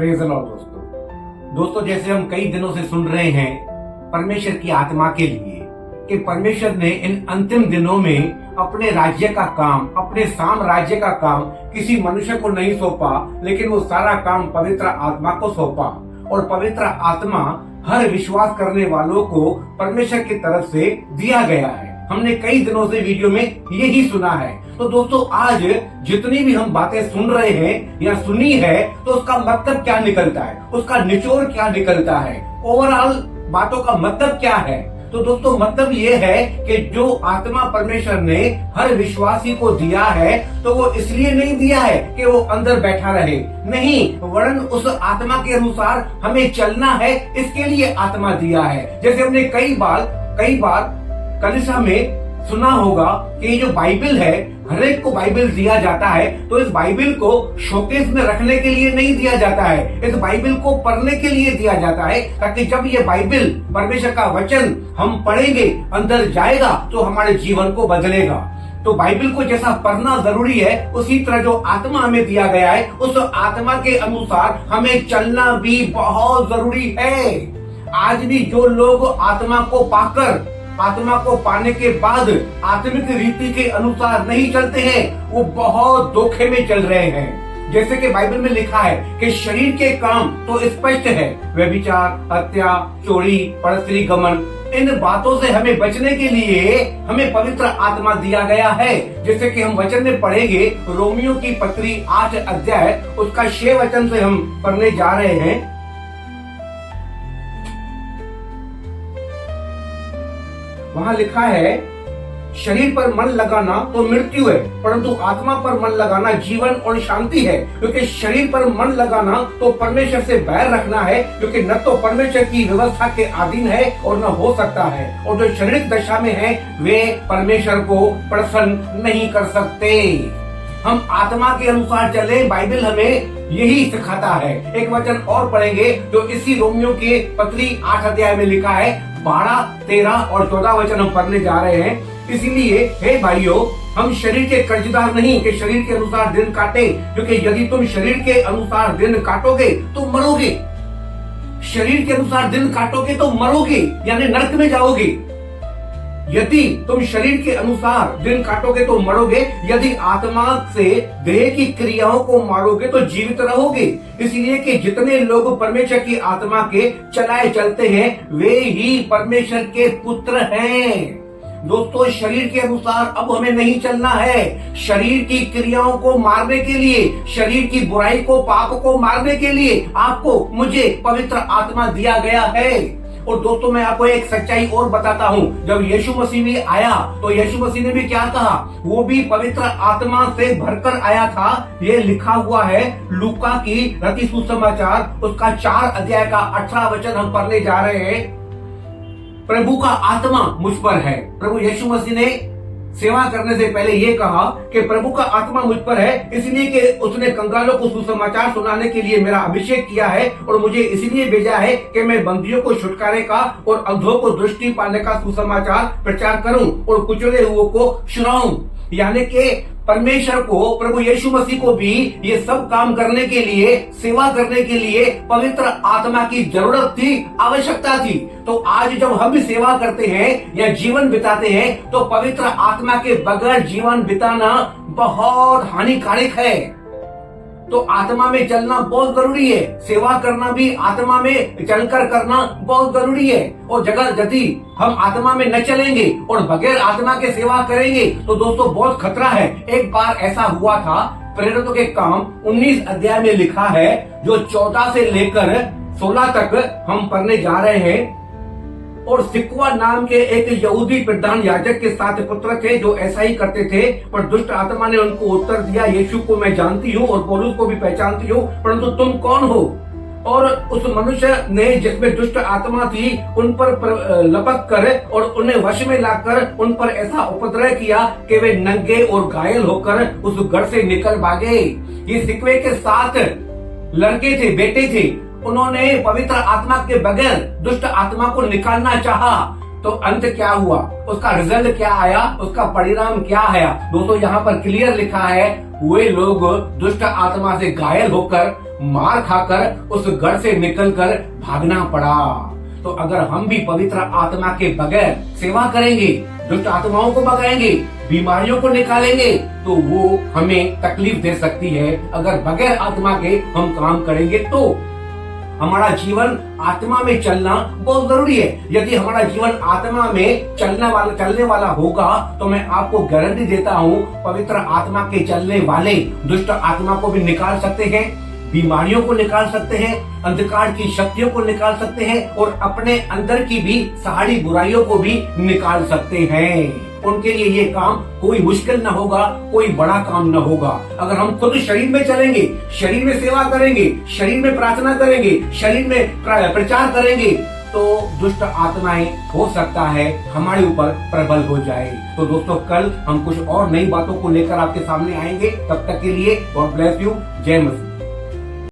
Praise the Lord दोस्तों जैसे हम कई दिनों से सुन रहे हैं परमेश्वर की आत्मा के लिए कि परमेश्वर ने इन अंतिम दिनों में अपने राज्य का काम, अपने साम्राज्य का काम किसी मनुष्य को नहीं सौंपा, लेकिन वो सारा काम पवित्र आत्मा को सौंपा। और पवित्र आत्मा हर विश्वास करने वालों को परमेश्वर की तरफ से दिया गया है। हमने कई दिनों से वीडियो में यही सुना है। तो दोस्तों आज जितनी भी हम बातें सुन रहे हैं या सुनी है, तो उसका मतलब क्या निकलता है, उसका निचोड़ क्या निकलता है, ओवरऑल बातों का मतलब क्या है। तो दोस्तों मतलब ये है कि जो आत्मा परमेश्वर ने हर विश्वासी को दिया है, तो वो इसलिए नहीं दिया है कि वो अंदर बैठा रहे, नहीं, वरन उस आत्मा के अनुसार हमें चलना है, इसके लिए आत्मा दिया है। जैसे हमने कई बार कलीसिया में सुना होगा कि ये जो बाइबल है, हर एक को बाइबल दिया जाता है, तो इस बाइबल को शोकेस में रखने के लिए नहीं दिया जाता है, इस बाइबल को पढ़ने के लिए दिया जाता है, ताकि जब ये बाइबल परमेश्वर का वचन हम पढ़ेंगे, अंदर जाएगा, तो हमारे जीवन को बदलेगा। तो बाइबल को जैसा पढ़ना जरूरी है, उसी तरह जो आत्मा हमें दिया गया है, उस आत्मा के अनुसार हमें चलना भी बहुत जरूरी है। आज भी जो लोग आत्मा को पाकर, आत्मा को पाने के बाद आत्मिक रीति के अनुसार नहीं चलते हैं, वो बहुत धोखे में चल रहे हैं। जैसे कि बाइबल में लिखा है कि शरीर के काम तो स्पष्ट है, व्यभिचार, हत्या, चोरी, परस्त्री गमन। इन बातों से हमें बचने के लिए हमें पवित्र आत्मा दिया गया है। जैसे कि हम वचन में पढ़ेंगे, रोमियो की पत्री 8 अध्याय उसका 6 वचन से हम पढ़ने जा रहे हैं। वहां लिखा है, शरीर पर मन लगाना तो मृत्यु है, परंतु आत्मा पर मन लगाना जीवन और शांति है। क्योंकि शरीर पर मन लगाना तो परमेश्वर से बैर रखना है, क्योंकि न तो परमेश्वर की व्यवस्था के अधीन है और न हो सकता है। और जो शारीरिक दशा में है, वे परमेश्वर को प्रसन्न नहीं कर सकते। हम आत्मा के अनुसार चले, बाइबल हमें यही सिखाता है। एक वचन और पढ़ेंगे जो इसी रोमियो के पत्री 8 अध्याय में लिखा है, 12, 13 और 14 वचन हम पढ़ने जा रहे हैं। इसीलिए हे भाइयों, हम शरीर के कर्जदार नहीं कि शरीर के अनुसार दिन काटे, क्योंकि यदि तुम शरीर के अनुसार दिन काटोगे तो मरोगे। शरीर के अनुसार दिन काटोगे तो मरोगे, यानी नरक में जाओगे। यदि तुम शरीर के अनुसार दिन काटोगे तो मरोगे, यदि आत्मा से देह की क्रियाओं को मारोगे तो जीवित रहोगे। इसलिए कि जितने लोग परमेश्वर की आत्मा के चलाए चलते हैं, वे ही परमेश्वर के पुत्र हैं। दोस्तों शरीर के अनुसार अब हमें नहीं चलना है। शरीर की क्रियाओं को मारने के लिए, शरीर की बुराई को, पाप को मारने के लिए आपको, मुझे पवित्र आत्मा दिया गया है। और दोस्तों मैं आपको एक सच्चाई और बताता हूँ, जब यीशु मसीह भी आया तो यीशु मसीह ने भी क्या कहा, वो भी पवित्र आत्मा से भरकर आया था। ये लिखा हुआ है लूका की रति सुसमाचार उसका 4 अध्याय का 18 वचन हम पढ़ने जा रहे हैं। प्रभु का आत्मा मुझ पर है। प्रभु यीशु मसीह ने सेवा करने से पहले ये कहा कि प्रभु का आत्मा मुझ पर है, इसलिए कि उसने कंगालों को सुसमाचार सुनाने के लिए मेरा अभिषेक किया है, और मुझे इसलिए भेजा है कि मैं बंदियों को छुटकारे का और अंधों को दृष्टि पाने का सुसमाचार प्रचार करूं और कुचले हुओं को छुड़ाऊं। यानी कि परमेश्वर को, प्रभु यीशु मसीह को भी ये सब काम करने के लिए, सेवा करने के लिए पवित्र आत्मा की जरूरत थी, आवश्यकता थी। तो आज जब हम भी सेवा करते हैं या जीवन बिताते हैं, तो पवित्र आत्मा के बगैर जीवन बिताना बहुत हानिकारक है। तो आत्मा में चलना बहुत जरूरी है, सेवा करना भी आत्मा में चलकर करना बहुत जरूरी है। और यदि हम आत्मा में न चलेंगे और बगैर आत्मा के सेवा करेंगे तो दोस्तों बहुत खतरा है। एक बार ऐसा हुआ था, प्रेरितों के काम 19 अध्याय में लिखा है, जो 14 से लेकर 16 तक हम पढ़ने जा रहे हैं। और सिक्वा नाम के एक यहूदी प्रधान याजक के 7 पुत्र थे जो ऐसा ही करते थे, पर दुष्ट आत्मा ने उनको उत्तर दिया, यीशु को मैं जानती हूँ और पौलुस को भी पहचानती हूँ, परंतु तुम कौन हो? और उस मनुष्य ने, जिसमें दुष्ट आत्मा थी, उन पर लपक कर और उन्हें वश में लाकर उन पर ऐसा उपद्रव किया कि वे नंगे और घायल होकर उस घर से निकल भागे। ये सिक्वे के 7 लड़के थे, बेटे थे। उन्होंने पवित्र आत्मा के बगैर दुष्ट आत्मा को निकालना चाहा, तो अंत क्या हुआ, उसका रिजल्ट क्या आया, उसका परिणाम क्या आया? दोस्तों यहाँ पर क्लियर लिखा है, वे लोग दुष्ट आत्मा से घायल होकर मार खाकर उस घर से निकलकर भागना पड़ा। तो अगर हम भी पवित्र आत्मा के बगैर सेवा करेंगे, दुष्ट आत्माओं को भगाएंगे, बीमारियों को निकालेंगे, तो वो हमें तकलीफ दे सकती है। अगर बगैर आत्मा के हम काम करेंगे तो हमारा जीवन आत्मा में चलना बहुत जरूरी है। यदि हमारा जीवन आत्मा में चलने वाला होगा तो मैं आपको गारंटी देता हूँ, पवित्र आत्मा के चलने वाले दुष्ट आत्मा को भी निकाल सकते हैं, बीमारियों को निकाल सकते हैं, अंधकार की शक्तियों को निकाल सकते हैं और अपने अंदर की भी सारी बुराइयों को भी निकाल सकते हैं। उनके लिए ये काम कोई मुश्किल न होगा, कोई बड़ा काम न होगा। अगर हम खुद शरीर में चलेंगे, शरीर में सेवा करेंगे, शरीर में प्रार्थना करेंगे, शरीर में प्रचार करेंगे, तो दुष्ट आत्माएं हो सकता है हमारे ऊपर प्रबल हो जाए। तो दोस्तों, कल हम कुछ और नई बातों को लेकर आपके सामने आएंगे। तब तक के लिए गॉड ब्लेस यू। जय मसीह।